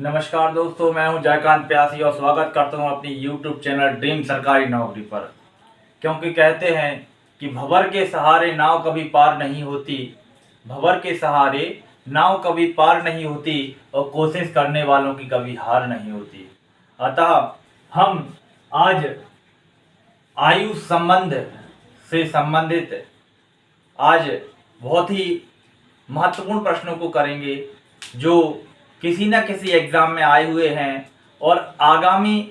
नमस्कार दोस्तों, मैं हूं जयकांत प्यासी और स्वागत करता हूं अपनी YouTube चैनल ड्रीम सरकारी नौकरी पर। क्योंकि कहते हैं कि भंवर के सहारे नाव कभी पार नहीं होती, भंवर के सहारे नाव कभी पार नहीं होती और कोशिश करने वालों की कभी हार नहीं होती। अतः हम आज आयु संबंध से संबंधित आज बहुत ही महत्वपूर्ण प्रश्नों को करेंगे जो किसी न किसी एग्ज़ाम में आए हुए हैं और आगामी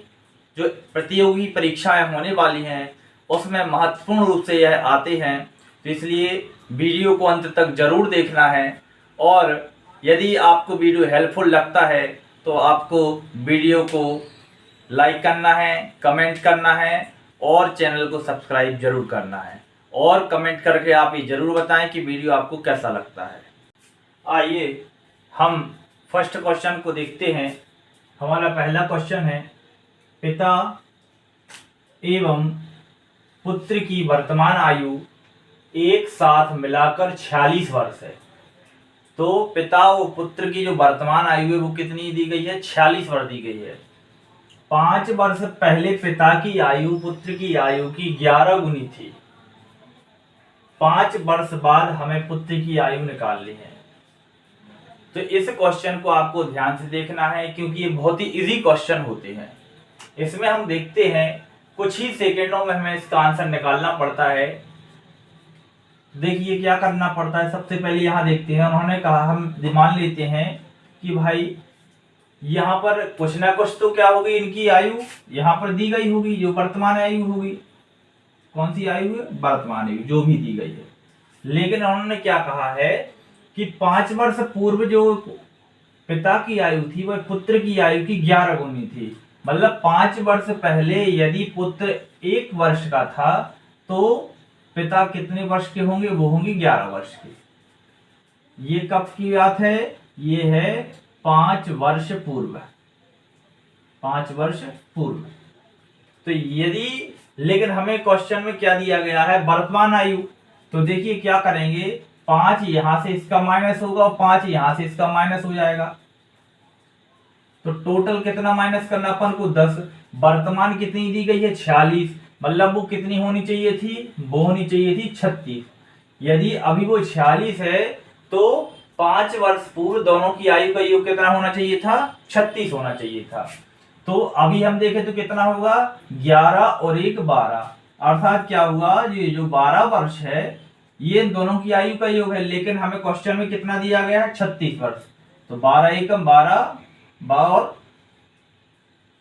जो प्रतियोगी परीक्षाएं होने वाली हैं उसमें महत्वपूर्ण रूप से यह आते हैं। तो इसलिए वीडियो को अंत तक ज़रूर देखना है और यदि आपको वीडियो हेल्पफुल लगता है तो आपको वीडियो को लाइक करना है, कमेंट करना है और चैनल को सब्सक्राइब जरूर करना है और कमेंट करके आप ये ज़रूर बताएं कि वीडियो आपको कैसा लगता है। आइए हम फर्स्ट क्वेश्चन को देखते हैं। हमारा पहला क्वेश्चन है, पिता एवं पुत्र की वर्तमान आयु एक साथ मिलाकर 46 वर्ष है। तो पिता और पुत्र की जो वर्तमान आयु है वो कितनी दी गई है? 46 वर्ष दी गई है। 5 वर्ष पहले पिता की आयु पुत्र की आयु की 11 गुनी थी। 5 वर्ष बाद हमें पुत्र की आयु निकालनी है। तो इस क्वेश्चन को आपको ध्यान से देखना है क्योंकि ये बहुत ही इजी क्वेश्चन होते हैं। इसमें हम देखते हैं कुछ ही सेकेंडों में हमें इसका आंसर निकालना पड़ता है। देखिए क्या करना पड़ता है। सबसे पहले यहाँ देखते हैं, उन्होंने कहा हम मान लेते हैं कि भाई यहाँ पर कुछ ना कुछ तो क्या होगी, इनकी आयु यहाँ पर दी गई होगी जो वर्तमान आयु होगी। कौन सी आयु है? वर्तमान आयु जो भी दी गई है। लेकिन उन्होंने क्या कहा है कि 5 वर्ष पूर्व जो पिता की आयु थी वह पुत्र की आयु की 11 गुनी थी। मतलब 5 वर्ष पहले यदि पुत्र 1 वर्ष का था तो पिता कितने वर्ष के होंगे? वो होंगे 11 वर्ष के। ये कब की बात है? ये है 5 वर्ष पूर्व। 5 वर्ष पूर्व। तो यदि, लेकिन हमें क्वेश्चन में क्या दिया गया है? वर्तमान आयु। तो देखिए क्या करेंगे, 5 यहां से इसका माइनस होगा और 5 यहां से इसका माइनस हो जाएगा। तो टोटल कितना माइनस करना अपन को? 10। वर्तमान कितनी दी गई है? 46। मतलब वो कितनी होनी चाहिए थी? वो होनी चाहिए थी 36। यदि अभी वो 46 है तो 5 वर्ष पूर्व दोनों की आयु का योग कितना होना चाहिए था? 36 होना चाहिए था। तो अभी हम देखें तो कितना होगा? 11 और 1 12। अर्थात क्या हुआ, ये जो 12 वर्ष है ये दोनों की आयु का योग है। लेकिन हमें क्वेश्चन में कितना दिया गया है? 36 वर्ष। तो 12 एकम 12 और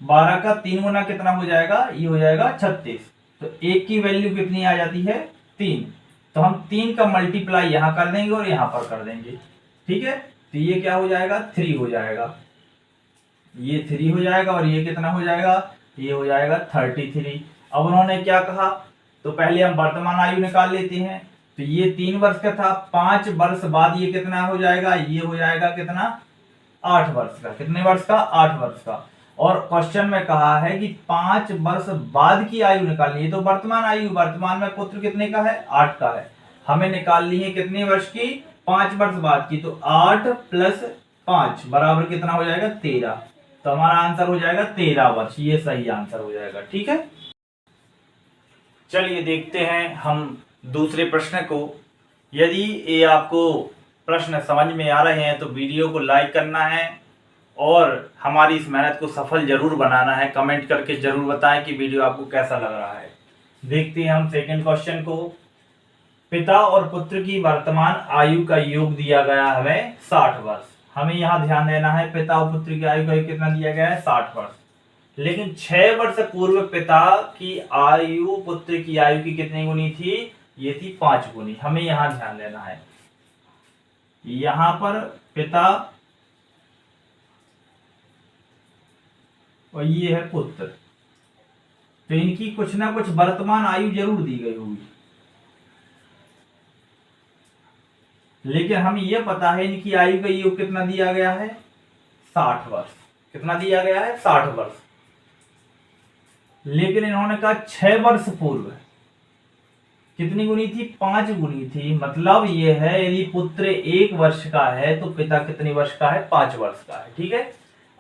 12 का 3 गुना कितना हो जाएगा? ये हो जाएगा 36। तो 1 की वैल्यू कितनी आ जाती है? 3। तो हम 3 का मल्टीप्लाई यहां कर देंगे और यहां पर कर देंगे। ठीक है, तो ये क्या हो जाएगा? 3 हो जाएगा। ये 3 हो जाएगा और ये कितना हो जाएगा? ये हो जाएगा 33। अब उन्होंने क्या कहा? तो पहले हम वर्तमान आयु निकाल लेते हैं। तो ये 3 वर्ष का था। 5 वर्ष बाद ये कितना हो जाएगा? ये हो जाएगा कितना? 8 वर्ष का। कितने वर्ष का? 8 वर्ष का। और क्वेश्चन में कहा है कि 5 वर्ष बाद की आयु निकालनी है। तो वर्तमान आयु, वर्तमान में पुत्र कितने का है? 8 का है। हमें निकालनी है कितने वर्ष की? 5 वर्ष बाद की। तो 8 प्लस 5 बराबर कितना हो जाएगा? 13। तो हमारा आंसर हो जाएगा 13 वर्ष। ये सही आंसर हो जाएगा। ठीक है, चलिए देखते हैं हम दूसरे प्रश्न को। यदि ये आपको प्रश्न समझ में आ रहे हैं तो वीडियो को लाइक करना है और हमारी इस मेहनत को सफल जरूर बनाना है। कमेंट करके जरूर बताएं कि वीडियो आपको कैसा लग रहा है। देखते हैं हम सेकंड क्वेश्चन को। पिता और पुत्र की वर्तमान आयु का योग दिया गया हमें 60 वर्ष। हमें यहाँ ध्यान देना है, पिता और पुत्र की आयु का योग कितना दिया गया है? 60 वर्ष। लेकिन 6 वर्ष पूर्व पिता की आयु पुत्र की आयु की कितनी गुनी थी? ये थी 5 गुनी। हमें यहां ध्यान देना है, यहां पर पिता और ये है पुत्र। तो इनकी कुछ ना कुछ वर्तमान आयु जरूर दी गई होगी। लेकिन हमें यह पता है इनकी आयु का योग कितना दिया गया है? 60 वर्ष। कितना दिया गया है? 60 वर्ष। लेकिन इन्होंने कहा 6 वर्ष पूर्व कितनी गुनी थी? 5 गुनी थी। मतलब ये है यदि पुत्र 1 वर्ष का है तो पिता कितने वर्ष का है? 5 वर्ष का है। ठीक है,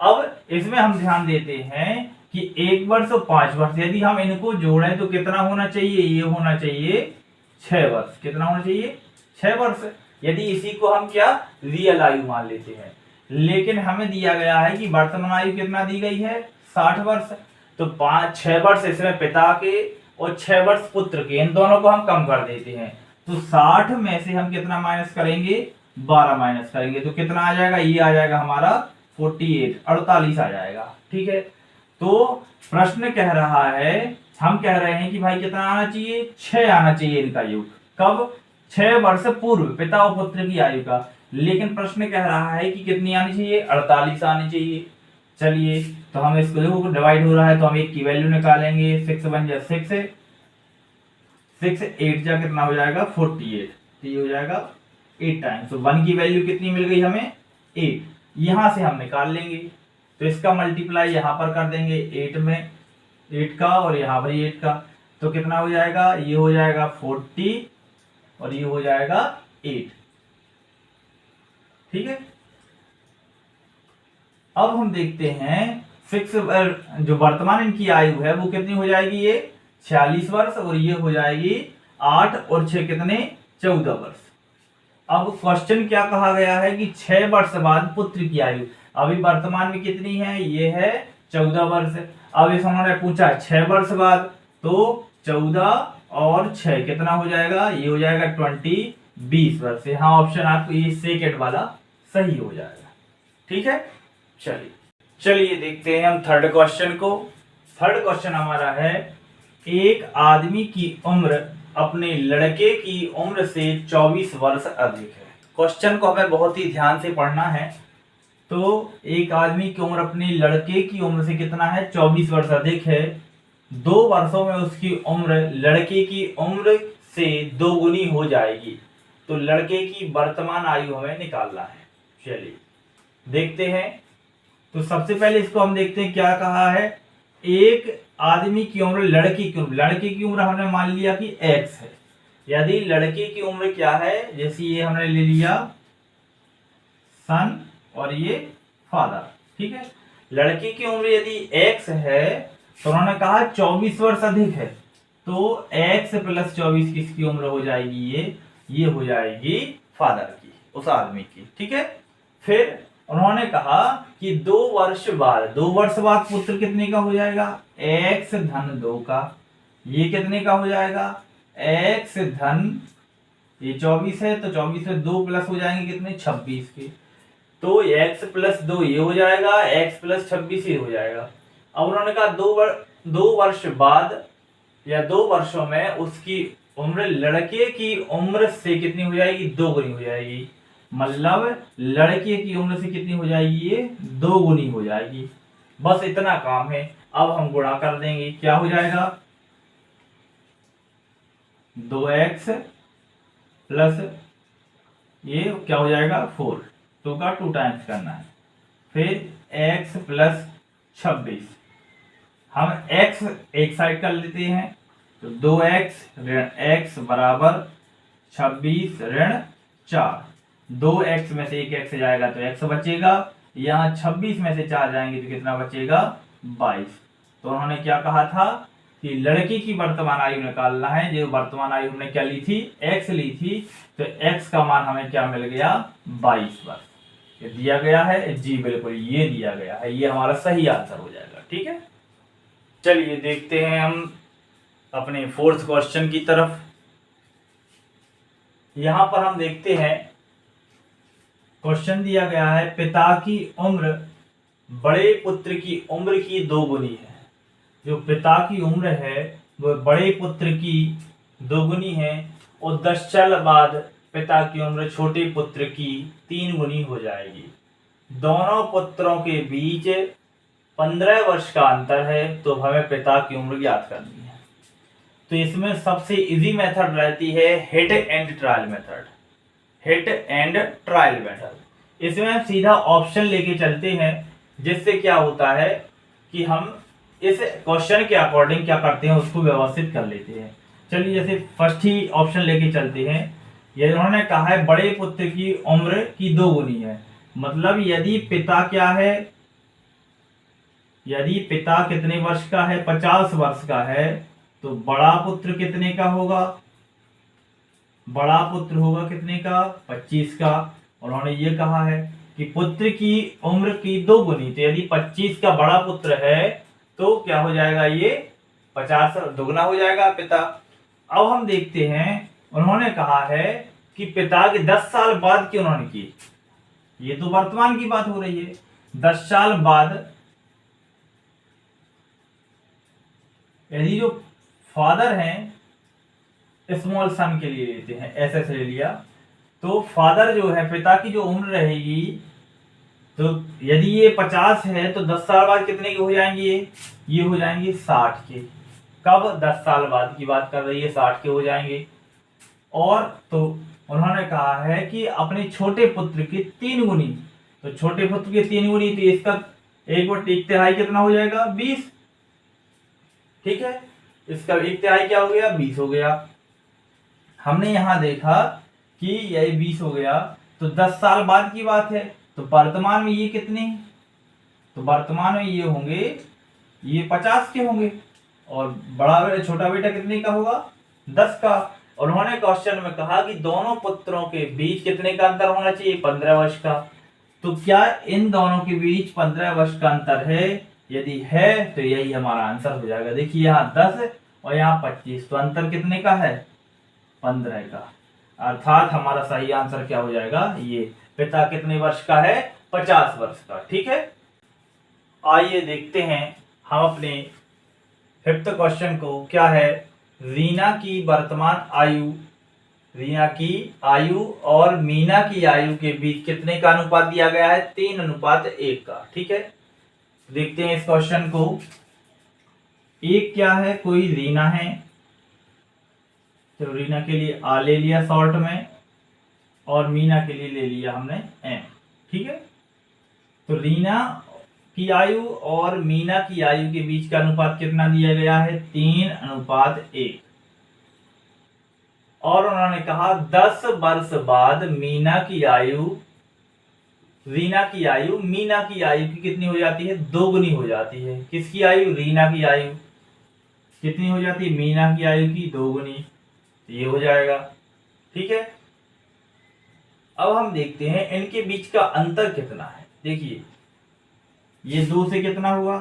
अब इसमें हम ध्यान देते हैं कि 1 वर्ष और 5 वर्ष, यदि हम इनको जोड़ें तो कितना होना चाहिए, ये होना चाहिए 6 वर्ष। कितना होना चाहिए, 6 वर्ष। यदि इसी को हम क्या रियल आयु मान लेते हैं, लेकिन हमें दिया गया है कि वर्तमान आयु कितना दी गई है, 60 वर्ष। तो 6 वर्ष इसमें पिता के और 6 वर्ष पुत्र के, इन दोनों को हम कम कर देते हैं। तो 60 में से हम कितना माइनस करेंगे, 12 माइनस करेंगे तो कितना आ जाएगा, ये आ जाएगा हमारा 48, 48 आ जाएगा। ठीक है, तो प्रश्न कह रहा है, हम कह रहे हैं कि भाई कितना आना चाहिए, 6 आना चाहिए इनका योग। कब, 6 वर्ष पूर्व पिता और पुत्र की आयु का। लेकिन प्रश्न कह रहा है कि कितनी आनी चाहिए, 48 आनी चाहिए। चलिए, तो हम इसको देखो डिवाइड हो रहा है तो हम एक की वैल्यू निकालेंगे, 6 बन जाए 6, 6 8 जा कितना हो जाएगा 48, तो ये हो जाएगा 8 टाइम्स। तो 1 की वैल्यू कितनी मिल गई हमें, 8। यहां से हम निकाल लेंगे, तो इसका मल्टीप्लाई यहां पर कर देंगे 8 में, 8 का, और यहां पर 8 का, तो कितना हो जाएगा, ये हो जाएगा 40 और ये हो जाएगा 8। ठीक है, अब हम देखते हैं 6 जो वर्तमान इनकी आयु है वो कितनी हो जाएगी, ये 46 वर्ष, और ये हो जाएगी 8 और 6 कितने, 14 वर्ष। अब क्वेश्चन क्या कहा गया है कि 6 वर्ष बाद पुत्र की आयु, अभी वर्तमान में कितनी है, ये है 14 वर्ष। अब इस उन्होंने पूछा 6 वर्ष बाद, तो 14 और 6 कितना हो जाएगा, ये हो जाएगा 20, 20 वर्ष। यहाँ ऑप्शन आपको ये सेकंड वाला सही हो जाएगा। ठीक है, चलिए देखते हैं हम थर्ड क्वेश्चन को। थर्ड क्वेश्चन हमारा है, एक आदमी की उम्र अपने लड़के की उम्र से 24 वर्ष अधिक है। क्वेश्चन को हमें बहुत ही ध्यान से पढ़ना है। तो एक आदमी की उम्र अपने लड़के की उम्र से कितना है, 24 वर्ष अधिक है। 2 वर्षों में उसकी उम्र लड़के की उम्र से 2 गुनी हो जाएगी। तो लड़के की वर्तमान आयु हमें निकालना है। चलिए देखते हैं। तो सबसे पहले इसको हम देखते हैं क्या कहा है, एक आदमी की उम्र, लड़की की उम्र हमने मान लिया कि x है। यदि लड़के की उम्र क्या है, जैसे ये हमने ले लिया सन और ये फादर। ठीक है, लड़के की उम्र यदि x है तो उन्होंने कहा 24 वर्ष अधिक है, तो x + 24 किसकी उम्र हो जाएगी, ये हो जाएगी फादर की, उस आदमी की। ठीक है, फिर उन्होंने कहा कि 2 वर्ष बाद पुत्र कितने का हो जाएगा, x धन 2 का। ये कितने का हो जाएगा, x धन, ये 24 है तो 24 में 2 प्लस हो जाएंगे कितने, 26 के। तो x + 2 ये हो जाएगा, x + 26 ये हो जाएगा। अब उन्होंने कहा 2 वर्ष बाद या 2 वर्षों में उसकी उम्र लड़के की उम्र से कितनी हो जाएगी, 2 गुनी हो जाएगी। मतलब लड़के की उम्र से कितनी हो जाएगी, ये 2 गुनी हो जाएगी। बस इतना काम है। अब हम गुणा कर देंगे, क्या हो जाएगा, 2x प्लस ये क्या हो जाएगा 4, 2 का 2 टाइम्स करना है। फिर x + 26, हम x एक साइड कर लेते हैं, तो 2x ऋण x बराबर 26 ऋण 4। 2x में से 1 x जाएगा तो x बचेगा, यहाँ 26 में से 4 जाएंगे तो कितना बचेगा, 22। तो उन्होंने क्या कहा था कि लड़की की वर्तमान आयु निकालना है। जो वर्तमान आयु हमने क्या ली थी, x ली थी, तो x का मान हमें क्या मिल गया, 22 वर्ष। ये दिया गया है, जी बिल्कुल ये दिया गया है, ये हमारा सही आंसर हो जाएगा। ठीक है, चलिए देखते हैं हम अपने फोर्थ क्वेश्चन की तरफ। यहां पर हम देखते हैं, क्वेश्चन दिया गया है, पिता की उम्र बड़े पुत्र की उम्र की 2 गुनी है। जो पिता की उम्र है वो बड़े पुत्र की 2 गुनी है, और 10 साल बाद पिता की उम्र छोटे पुत्र की 3 गुनी हो जाएगी। दोनों पुत्रों के बीच 15 वर्ष का अंतर है, तो हमें पिता की उम्र ज्ञात करनी है। तो इसमें सबसे इजी मेथड रहती है hit and trial method. Hit and trial method, इसमें हम सीधा ऑप्शन लेके चलते हैं, जिससे क्या होता है कि हम इस क्वेश्चन के अकॉर्डिंग क्या करते हैं, उसको व्यवस्थित कर लेते हैं। चलिए जैसे फर्स्ट ही ऑप्शन लेके चलते हैं। ये उन्होंने कहा है बड़े पुत्र की उम्र की 2 गुनी है, मतलब यदि पिता क्या है यदि पिता कितने वर्ष का है, 50 वर्ष का है, तो बड़ा पुत्र कितने का होगा, बड़ा पुत्र होगा कितने का, 25 का। उन्होंने ये कहा है कि पुत्र की उम्र की 2 गुनी, तो यदि 25 का बड़ा पुत्र है तो क्या हो जाएगा, ये 50 दुगना हो जाएगा पिता। अब हम देखते हैं, उन्होंने कहा है कि पिता के 10 साल बाद की उन्होंने की, ये तो वर्तमान की बात हो रही है, 10 साल बाद यदि जो फादर हैं, स्मॉल सन के लिए लेते हैं, ऐसे ले लिया, तो फादर जो है, पिता की जो उम्र रहेगी, तो यदि ये 50 है तो 10 साल बाद कितने के हो जाएंगे, ये हो जाएंगे 60 के। कब, 10 साल बाद की बात कर रही है, 60 के हो जाएंगे। और तो उन्होंने कहा है कि अपने छोटे पुत्र की 3 गुनी, तो छोटे पुत्र की 3 गुनी, तो इसका 1/3 कितना हो जाएगा, 20। ठीक है, इसका 1/3 क्या हो गया, 20 हो गया। हमने यहां देखा कि यही 20 हो गया, तो 10 साल बाद की बात है, तो वर्तमान में ये कितने, तो वर्तमान में ये होंगे, ये 50 के होंगे, और बड़ा छोटा बेटा कितने का होगा, 10 का। और उन्होंने क्वेश्चन में कहा कि दोनों पुत्रों के बीच कितने का अंतर होना चाहिए, 15 वर्ष का। तो क्या इन दोनों के बीच 15 वर्ष का अंतर है, यदि है तो यही हमारा आंसर हो जाएगा। देखिए यहाँ 10 और यहाँ 25, तो अंतर कितने का है, 15 का। अर्थात हमारा सही आंसर क्या हो जाएगा, ये पिता कितने वर्ष का है, 50 वर्ष का। ठीक है, आइए देखते हैं हम अपने 5th क्वेश्चन को, क्या है, रीना की वर्तमान आयु, रीना की आयु और मीना की आयु के बीच कितने का अनुपात दिया गया है, 3:1 का। ठीक है, देखते हैं इस क्वेश्चन को। एक क्या है, कोई रीना है, तो रीना के लिए आ ले लिया शॉर्ट में, और मीना के लिए ले लिया हमने एम। ठीक है, तो रीना की आयु और मीना की आयु के बीच का अनुपात कितना दिया गया है, 3:1। और उन्होंने कहा 10 वर्ष बाद मीना की आयु, रीना की आयु मीना की आयु की कितनी हो जाती है, 2 गुनी हो जाती है। किसकी आयु, रीना की आयु कितनी हो जाती है, मीना की आयु की 2 गुनी। ये हो जाएगा। ठीक है, अब हम देखते हैं इनके बीच का अंतर कितना है। देखिए ये 2 से कितना हुआ,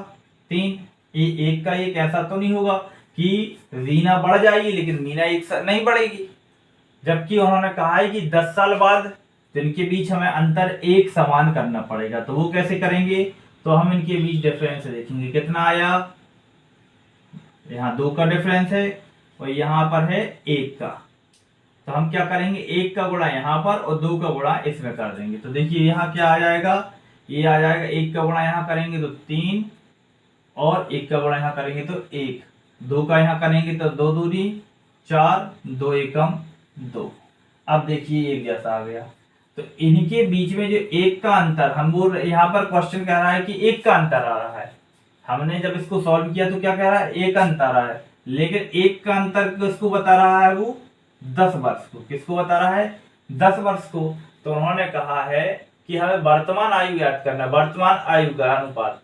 3, ये 1 का 1, ऐसा तो नहीं होगा कि रीना बढ़ जाएगी लेकिन मीना एक साथ नहीं बढ़ेगी। जबकि उन्होंने कहा है कि 10 साल बाद, तो इनके बीच हमें अंतर 1 समान करना पड़ेगा। तो वो कैसे करेंगे, तो हम इनके बीच डिफरेंस देखेंगे, कितना आया, यहाँ 2 का डिफरेंस है और यहाँ पर है 1 का। तो हम क्या करेंगे, 1 का गुणा यहाँ पर और 2 का गुणा इसमें कर देंगे। तो देखिए यहाँ क्या आ जाएगा, ये आ जाएगा, 1 का गुणा यहाँ करेंगे तो 3, और 1 का गुणा यहाँ करेंगे तो 1, 2 का यहाँ करेंगे तो 2 दूनी 4, 2 एकम 2। अब देखिए एक जैसा आ गया। तो इनके बीच में जो 1 का अंतर, हम बोल यहाँ पर क्वेश्चन कह रहा है कि 1 का अंतर आ रहा है। हमने जब इसको सॉल्व किया तो क्या कह रहा है, 1 अंतर आ रहा है, लेकिन 1 का अंतर किसको बता रहा है, वो 10 वर्ष को। किसको बता रहा है, 10 वर्ष को। तो उन्होंने कहा है कि हमें वर्तमान आयु याद करना, वर्तमान आयु का अनुपात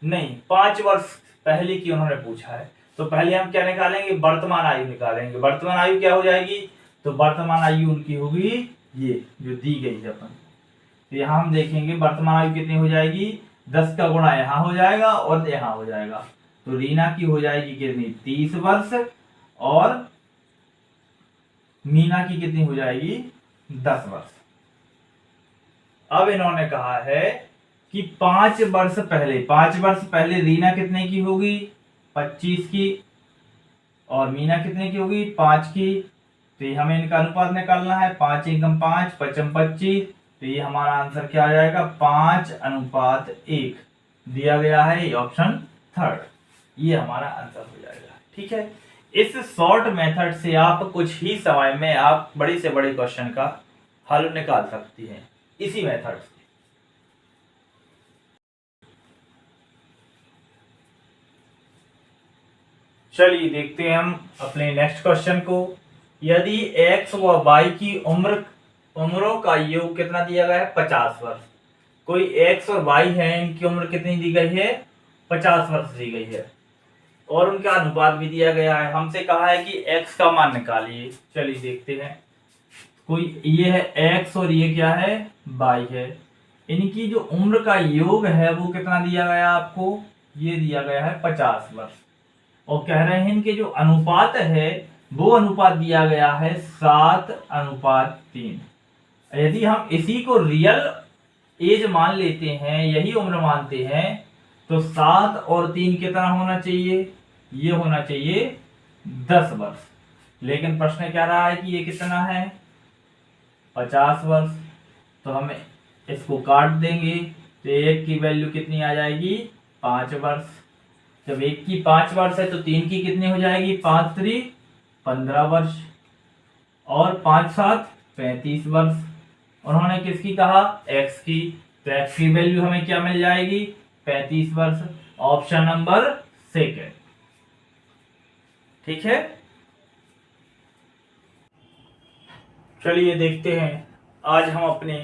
नहीं, 5 वर्ष पहले की उन्होंने पूछा है। तो पहले हम क्या निकालेंगे, वर्तमान आयु निकालेंगे। वर्तमान आयु क्या हो जाएगी, तो वर्तमान आयु उनकी होगी ये जो दी गई है अपन। तो यहाँ हम देखेंगे वर्तमान आयु कितनी हो जाएगी, 10 का गुणा यहाँ हो जाएगा और यहाँ हो जाएगा। तो रीना की हो जाएगी कितनी, 30 वर्ष, और मीना की कितनी हो जाएगी, 10 वर्ष। अब इन्होंने कहा है कि 5 वर्ष पहले रीना कितने की होगी, 25 की, और मीना कितने की होगी, 5 की। तो ये हमें इनका अनुपात निकालना है, 5 एकम 5, 5 25। तो ये हमारा आंसर क्या आ जाएगा, 5:1 दिया गया है, ये ऑप्शन 3, ये हमारा आंसर हो जाएगा। ठीक है, इस शॉर्ट मेथड से आप कुछ ही समय में आप बड़े से बड़े क्वेश्चन का हल निकाल सकती हैं, इसी मेथड से। चलिए देखते हैं हम अपने नेक्स्ट क्वेश्चन को। यदि x व y की उम्रों का योग कितना दिया गया है, 50 वर्ष। कोई x और y है, इनकी उम्र कितनी दी गई है, 50 वर्ष दी गई है और उनका अनुपात भी दिया गया है। हमसे कहा है कि x का मान निकालिए। चलिए देखते हैं। कोई ये है x और ये क्या है, y है। इनकी जो उम्र का योग है वो कितना दिया गया आपको, ये दिया गया है 50 वर्ष। और कह रहे हैं इनके जो अनुपात है वो अनुपात दिया गया है 7:3। यदि हम इसी को रियल एज मान लेते हैं, यही उम्र मानते हैं, तो 7 और 3 कितना होना चाहिए, ये होना चाहिए 10 वर्ष। लेकिन प्रश्न क्या रहा है कि ये कितना है, 50 वर्ष। तो हमें इसको काट देंगे तो एक की वैल्यू कितनी आ जाएगी, 5 वर्ष। जब एक की 5 वर्ष है तो 3 की कितनी हो जाएगी, 5×3 15 वर्ष और 5×7 35 वर्ष। उन्होंने किसकी कहा, x की। तो x की वैल्यू हमें क्या मिल जाएगी, 35 वर्ष। Option number second. ठीक है, चलिए देखते हैं आज हम अपने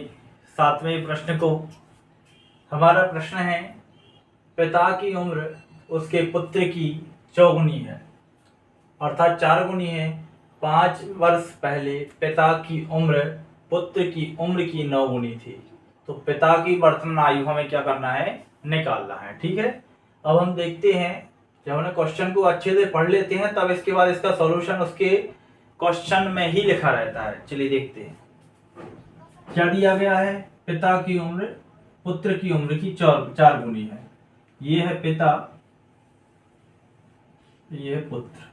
7वें प्रश्न को। हमारा प्रश्न है, पिता की उम्र उसके पुत्र की चौगुनी है, अर्थात 4 गुनी है। 5 वर्ष पहले पिता की उम्र पुत्र की उम्र की 9 गुनी थी। तो पिता की वर्तमान आयु हमें क्या करना है, निकालना है। ठीक है, अब हम देखते हैं, जब हमने क्वेश्चन को अच्छे से पढ़ लेते हैं तब इसके बाद इसका सॉल्यूशन उसके क्वेश्चन में ही लिखा रहता है। चलिए देखते हैं क्या दिया गया है। पिता की उम्र पुत्र की उम्र की 4 गुनी है। ये है पिता, ये है पुत्र।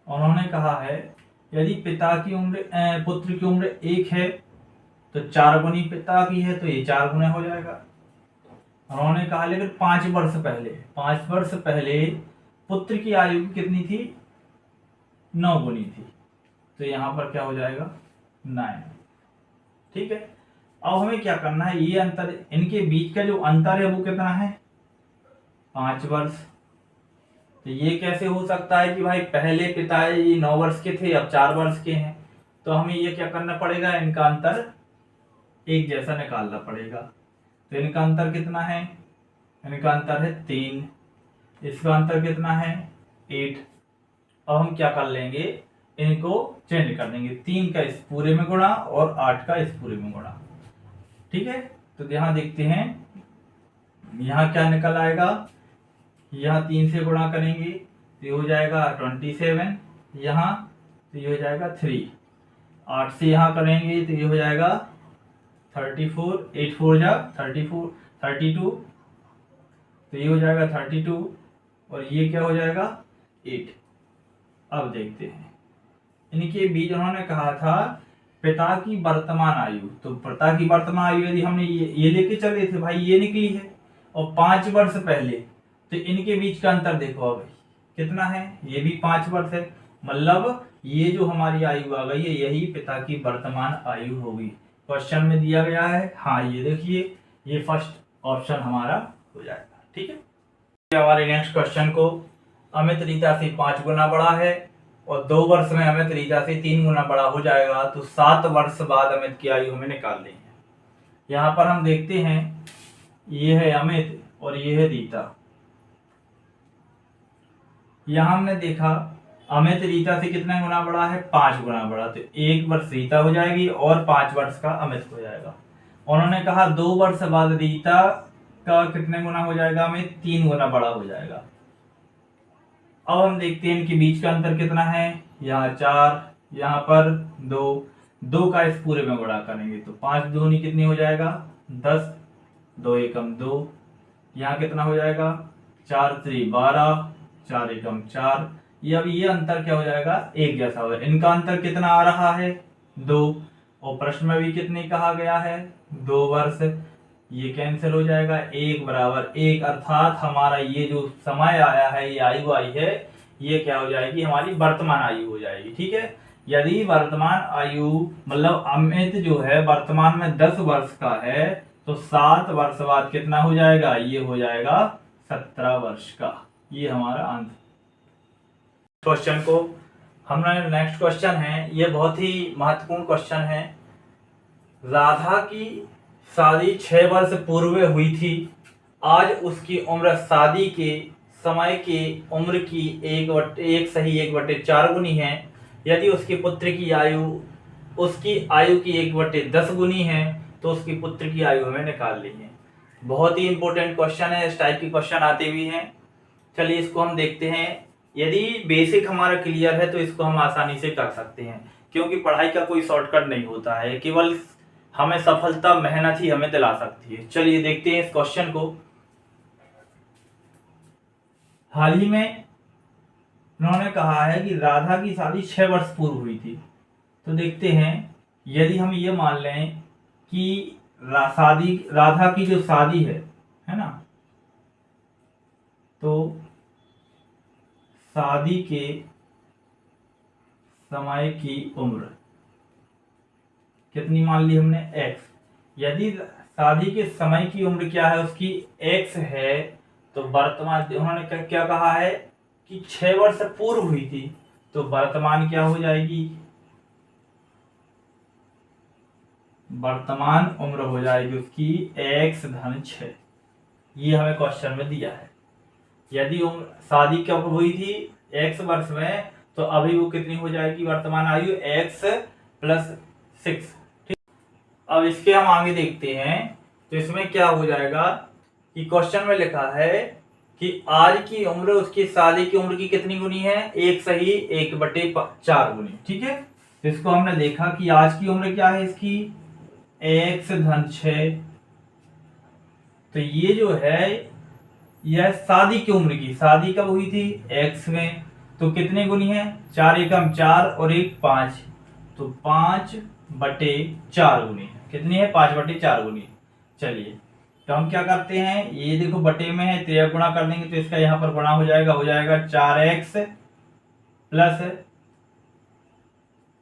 उन्होंने कहा है यदि पिता की उम्र पुत्र की उम्र 1 है तो 4 गुनी पिता की है, तो ये 4 गुना हो जाएगा। उन्होंने कहा लेकिन 5 वर्ष पहले पुत्र की आयु कितनी थी, 9 गुनी थी। तो यहाँ पर क्या हो जाएगा, 9। ठीक है, अब हमें क्या करना है, ये अंतर, इनके बीच का जो अंतर है वो कितना है, 5 वर्ष। तो ये कैसे हो सकता है कि भाई पहले पिताजी 9 वर्ष के थे, अब 4 वर्ष के हैं। तो हमें ये क्या करना पड़ेगा, इनका अंतर एक जैसा निकालना पड़ेगा। तो इनका अंतर कितना है, इनका अंतर है 3, इसका अंतर कितना है 8। अब हम क्या कर लेंगे, इनको चेंज कर देंगे, 3 का इस पूरे में गुणा और 8 का इस पूरे में गुणा। ठीक है, तो यहाँ देखते हैं यहाँ क्या निकल आएगा, यहाँ 3 से गुणा करेंगे तो ये हो जाएगा 27, यहाँ तो ये हो जाएगा 3। 8 से यहाँ करेंगे तो ये हो जाएगा 34, 8 4 जा 34, 32, तो ये हो जाएगा 32 और ये क्या हो जाएगा 8। अब देखते हैं इनके बीच उन्होंने कहा था पिता की वर्तमान आयु। तो पिता की वर्तमान आयु यदि हमने ये लेके चले थे भाई, ये निकली है, और 5 वर्ष पहले, तो इनके बीच का अंतर देखो अब कितना है, ये भी 5 वर्ष है। मतलब ये जो हमारी आयु आ गई है यही पिता की वर्तमान आयु होगी। क्वेश्चन में दिया गया है, हाँ ये देखिए, ये फर्स्ट ऑप्शन हमारा हो जाएगा। ठीक है, हमारे नेक्स्ट क्वेश्चन को, अमित रीता से 5 गुना बड़ा है और 2 वर्ष में अमित रीता से 3 गुना बड़ा हो जाएगा, तो 7 वर्ष बाद अमित की आयु हमें निकालनी है। यहाँ पर हम देखते हैं ये है अमित और ये है रीता। यहाँ हमने देखा अमित रीता से कितना गुना बड़ा है, 5 गुना बड़ा, तो 1 वर्ष रीता हो जाएगी और 5 वर्ष का अमित हो जाएगा। उन्होंने कहा 2 वर्ष बाद रीता का कितने गुना हो जाएगा, अमित 3 गुना बड़ा हो जाएगा। अब हम देखते हैं इनके बीच का अंतर कितना है, यहाँ 4, यहाँ पर 2 का इस पूरे में गुणा करेंगे तो 5 दूनी कितनी हो जाएगा 10, 2 एकम 2, यहाँ कितना हो जाएगा 4 3 12, 4 एकम 4। ये अब ये अंतर क्या हो जाएगा, एक जैसा होगा। इनका अंतर कितना आ रहा है 2, और प्रश्न में भी कितने कहा गया है 2 वर्ष। ये कैंसिल हो जाएगा, 1 बराबर 1, अर्थात हमारा ये जो समय आया है, ये आयु आई है, ये क्या हो जाएगी, हमारी वर्तमान आयु हो जाएगी। ठीक है, यदि वर्तमान आयु मतलब अमित जो है वर्तमान में 10 वर्ष का है, तो 7 वर्ष बाद कितना हो जाएगा, ये हो जाएगा 17 वर्ष का। ये हमारा आंसर। क्वेश्चन को हमारा नेक्स्ट क्वेश्चन है, ये बहुत ही महत्वपूर्ण क्वेश्चन है। राधा की शादी 6 वर्ष पूर्व हुई थी आज उसकी उम्र शादी के समय के उम्र की 1/4 गुनी है। यदि उसके पुत्र की आयु उसकी आयु की 1/10 गुनी है तो उसकी पुत्र की आयु हमें निकालनी है। बहुत ही इंपॉर्टेंट क्वेश्चन है, इस टाइप के क्वेश्चन आते भी हैं। चलिए इसको हम देखते हैं। यदि बेसिक हमारा क्लियर है तो इसको हम आसानी से कर सकते हैं, क्योंकि पढ़ाई का कोई शॉर्टकट नहीं होता है, केवल हमें सफलता मेहनत ही हमें दिला सकती है। चलिए देखते हैं इस क्वेश्चन को। हाल ही में उन्होंने कहा है कि राधा की शादी 6 वर्ष पूर्व हुई थी। तो देखते हैं, यदि हम ये मान लें कि राधा की जो शादी है ना, तो शादी के समय की उम्र कितनी मान ली हमने, x। यदि शादी के समय की उम्र क्या है उसकी x है, तो वर्तमान उन्होंने क्या कहा है कि 6 वर्ष पूर्व हुई थी, तो वर्तमान क्या हो जाएगी, वर्तमान उम्र हो जाएगी उसकी x-6। ये हमें क्वेश्चन में दिया है। यदि उम्र शादी कब हुई थी x वर्ष में, तो अभी वो कितनी हो जाएगी वर्तमान आयु x+6। ठीक, अब इसके हम आगे देखते हैं। तो इसमें क्या हो जाएगा कि क्वेश्चन में लिखा है कि आज की उम्र उसकी शादी की उम्र की कितनी गुनी है, 1/4 गुनी। ठीक है, तो इसको हमने देखा कि आज की उम्र क्या है इसकी x-6। तो ये जो है यह शादी की उम्र की, शादी कब हुई थी x में, तो कितने गुनी है, 4 एकम 4 और 1 5, तो 5/4 गुनी है। कितनी है, 5/4 गुनी। चलिए तो हम क्या करते हैं, ये देखो बटे में है, तो गुणा कर देंगे तो इसका यहाँ पर गुणा हो जाएगा 4x प्लस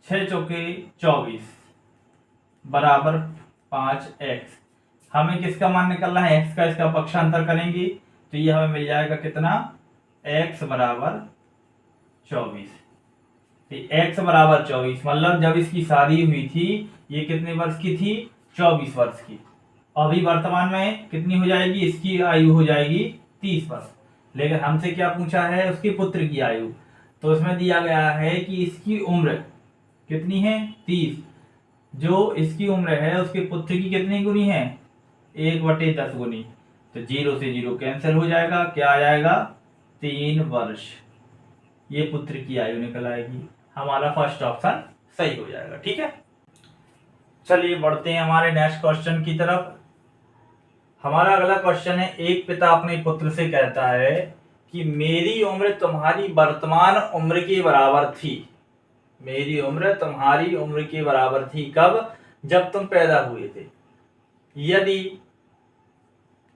6 चौके 24 बराबर 5x। हमें किसका मान निकलना है, x का। इसका पक्षांतर करेंगे तो ये हमें मिल जाएगा कितना, x बराबर 24। तो x बराबर 24 मतलब जब इसकी शादी हुई थी ये कितने वर्ष की थी, 24 वर्ष की। अभी वर्तमान में कितनी हो जाएगी, इसकी आयु हो जाएगी 30 वर्ष। लेकिन हमसे क्या पूछा है, उसके पुत्र की आयु। तो उसमें दिया गया है कि इसकी उम्र कितनी है, 30। जो इसकी उम्र है उसके पुत्र की कितनी गुनी है, 1/10 गुनी। तो 0 से 0 कैंसिल हो जाएगा, क्या आ जाएगा, 3 वर्ष। ये पुत्र की आयु निकल आएगी। हमारा फर्स्ट ऑप्शन सही हो जाएगा। ठीक है, चलिए बढ़ते हैं हमारे नेक्स्ट क्वेश्चन की तरफ। हमारा अगला क्वेश्चन है, एक पिता अपने पुत्र से कहता है कि मेरी उम्र तुम्हारी वर्तमान उम्र के बराबर थी। मेरी उम्र तुम्हारी उम्र के बराबर थी कब, जब तुम पैदा हुए थे। यदि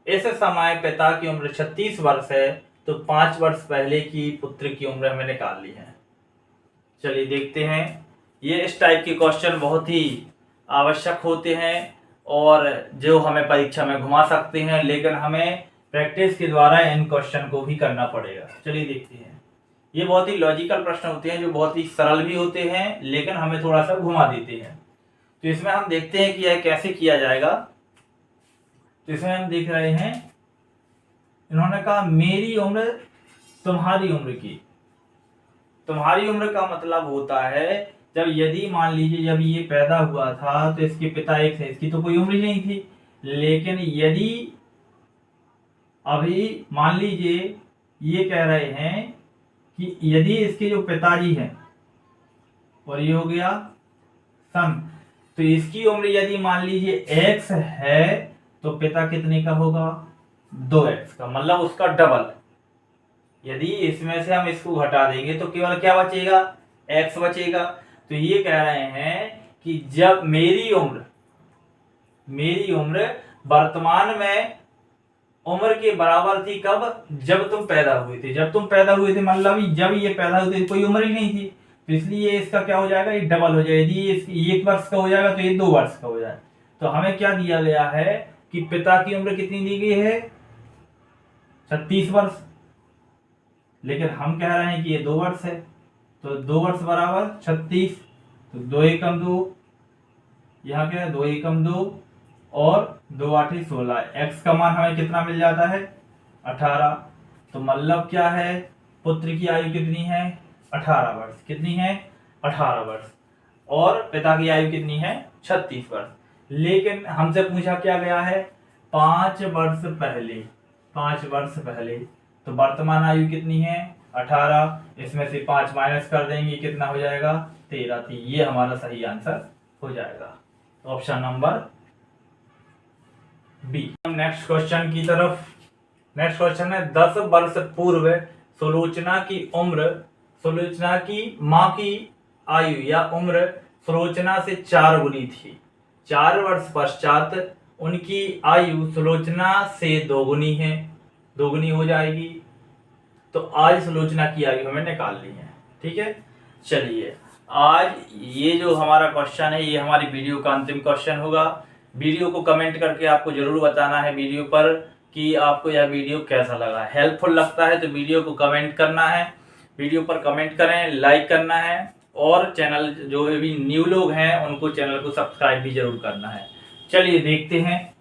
इस समय पिता की उम्र 36 वर्ष है तो 5 वर्ष पहले की पुत्र की उम्र हमें निकालनी है। चलिए देखते हैं। ये इस टाइप के क्वेश्चन बहुत ही आवश्यक होते हैं और जो हमें परीक्षा में घुमा सकते हैं, लेकिन हमें प्रैक्टिस के द्वारा इन क्वेश्चन को भी करना पड़ेगा। चलिए देखते हैं। ये बहुत ही लॉजिकल प्रश्न होते हैं जो बहुत ही सरल भी होते हैं, लेकिन हमें थोड़ा सा घुमा देते हैं। तो इसमें हम देखते हैं कि यह कैसे किया जाएगा। तो इसमें हम देख रहे हैं, इन्होंने कहा मेरी उम्र तुम्हारी उम्र की। तुम्हारी उम्र का मतलब होता है जब, यदि मान लीजिए जब ये पैदा हुआ था तो इसके पिता एक थे, इसकी तो कोई उम्र ही नहीं थी। लेकिन यदि अभी मान लीजिए ये कह रहे हैं कि यदि इसके जो पिताजी हैं, और ये हो गया सन, तो इसकी उम्र यदि मान लीजिए x है तो पिता कितने का होगा, 2x का, मतलब उसका डबल। यदि इसमें से हम इसको घटा देंगे तो केवल क्या बचेगा, x बचेगा। तो ये कह रहे हैं कि जब मेरी उम्र वर्तमान में उम्र के बराबर थी कब, जब तुम पैदा हुए थे। जब तुम पैदा हुए थे मतलब जब ये पैदा हुए थे कोई उम्र ही नहीं थी, तो इसलिए इसका क्या हो जाएगा, ये डबल हो जाएगा। यदि ये 1 वर्ष का हो जाएगा तो ये 2 वर्ष का हो जाएगा। तो हमें क्या दिया गया है कि पिता की उम्र कितनी दी गई है, 36 वर्ष, लेकिन हम कह रहे हैं कि ये 2 वर्ष है। तो 2 वर्ष बराबर 36, तो 2 एकम 2, यहाँ क्या है 2 एकम 2 और 2 8 16। x का मान हमें कितना मिल जाता है 18। तो मतलब क्या है, पुत्र की आयु कितनी है 18 वर्ष। कितनी है 18 वर्ष। और पिता की आयु कितनी है 36 वर्ष। लेकिन हमसे पूछा क्या गया है 5 वर्ष पहले। 5 वर्ष पहले तो वर्तमान आयु कितनी है 18। इसमें से 5 माइनस कर देंगे, कितना हो जाएगा 13। तो ये हमारा सही आंसर हो जाएगा, option number B. Next question की तरफ। नेक्स्ट क्वेश्चन है 10 वर्ष पूर्व सुलोचना की उम्र, सुलोचना की मां की आयु या उम्र सुलोचना से 4 गुनी थी। 4 वर्ष पश्चात उनकी आयु सुलोचना से 2 गुनी है, 2 गुनी हो जाएगी। तो आज सुलोचना की आयु हमें निकालनी है। ठीक है, चलिए आज ये जो हमारा क्वेश्चन है ये हमारी वीडियो का अंतिम क्वेश्चन होगा। वीडियो को कमेंट करके आपको जरूर बताना है वीडियो पर कि आपको यह वीडियो कैसा लगा। हेल्पफुल लगता है तो वीडियो को कमेंट करना है, वीडियो पर कमेंट करें, लाइक करना है और चैनल जो भी न्यू लोग हैं उनको चैनल को सब्सक्राइब भी जरूर करना है। चलिए देखते हैं,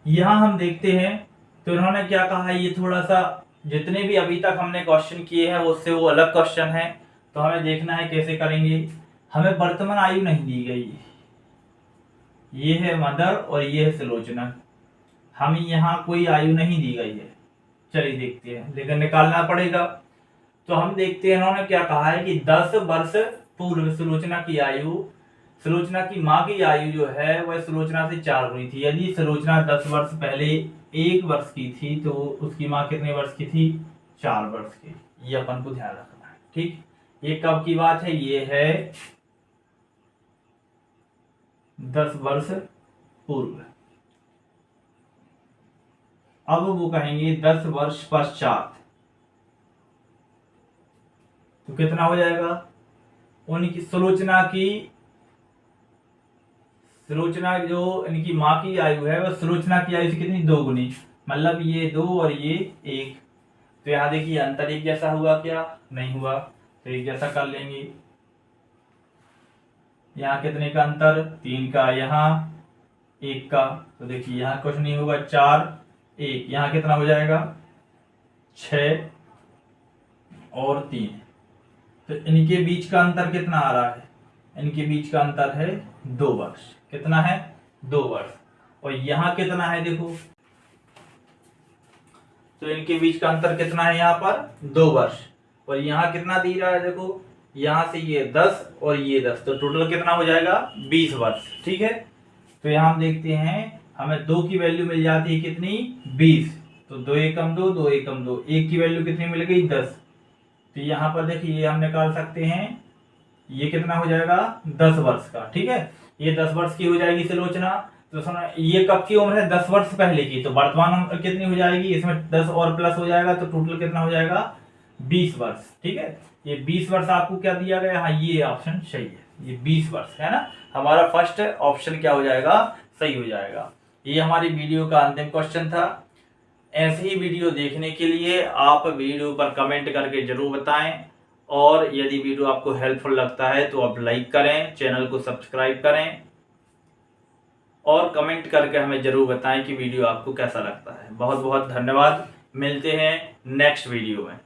यहाँ हम देखते हैं तो इन्होंने क्या कहा है। ये थोड़ा सा जितने भी अभी तक हमने क्वेश्चन किए हैं उससे वो अलग क्वेश्चन है, तो हमें देखना है कैसे करेंगे। हमें वर्तमान आयु नहीं दी गई, ये है मदर और ये है सुलोचना, हमें यहाँ कोई आयु नहीं दी गई है। चलिए देखते हैं, लेकिन निकालना पड़ेगा। तो हम देखते हैं इन्होंने क्या कहा है कि 10 वर्ष पूर्व सुलोचना की आयु, सुलोचना की माँ की आयु जो है वह सुलोचना से 4 गुनी थी। यदि सुलोचना 10 वर्ष पहले 1 वर्ष की थी तो उसकी माँ कितने वर्ष की थी 4 वर्ष की। ये अपन को ध्यान रखना है। ठीक, ये कब की बात है, ये है 10 वर्ष पूर्व। अब वो कहेंगे 10 वर्ष पश्चात, तो कितना हो जाएगा उनकी सुलोचना जो इनकी माँ की आयु है वह सुलोचना की आयु से कितनी 2 गुनी, मतलब ये 2 और ये 1। तो यहाँ देखिए अंतर एक जैसा हुआ क्या, नहीं हुआ, तो एक जैसा कर लेंगे। यहाँ कितने का अंतर 3 का, यहाँ 1 का, तो देखिए यहाँ कुछ नहीं होगा 4 1, यहाँ कितना हो जाएगा 6 और 3। तो इनके बीच का अंतर कितना आ रहा है, इनके बीच का अंतर है 2 वर्ष। कितना है 2 वर्ष। और यहाँ कितना है देखो, तो इनके बीच का अंतर कितना है यहाँ पर 2 वर्ष। और यहाँ कितना दे रहा है देखो, यहाँ से ये 10 और ये 10, तो टोटल कितना हो जाएगा 20 वर्ष। ठीक है, तो यहाँ हम देखते हैं हमें 2 की वैल्यू मिल जाती है कितनी 20, तो 2 एकम 2, 2 एकम 2, 1 की वैल्यू कितनी मिल गई 10। तो यहाँ पर देखिए ये हम निकाल सकते हैं, ये कितना हो जाएगा 10 वर्ष का। ठीक है, ये 10 वर्ष की हो जाएगी सुलोचना। तो सुनो ये कब की उम्र है 10 वर्ष पहले की, तो वर्तमान उम्र कितनी हो जाएगी, इसमें 10 और प्लस हो जाएगा तो टोटल कितना हो जाएगा 20 वर्ष। ठीक है, ये 20 वर्ष आपको क्या दिया गया, हाँ ये ऑप्शन सही है, ये 20 वर्ष है ना, हमारा फर्स्ट ऑप्शन क्या हो जाएगा सही हो जाएगा। ये हमारी वीडियो का अंतिम क्वेश्चन था। ऐसे ही वीडियो देखने के लिए आप वीडियो पर कमेंट करके जरूर बताएं, और यदि वीडियो आपको हेल्पफुल लगता है तो आप लाइक करें, चैनल को सब्सक्राइब करें और कमेंट करके हमें जरूर बताएं कि वीडियो आपको कैसा लगता है। बहुत बहुत धन्यवाद, मिलते हैं नेक्स्ट वीडियो में।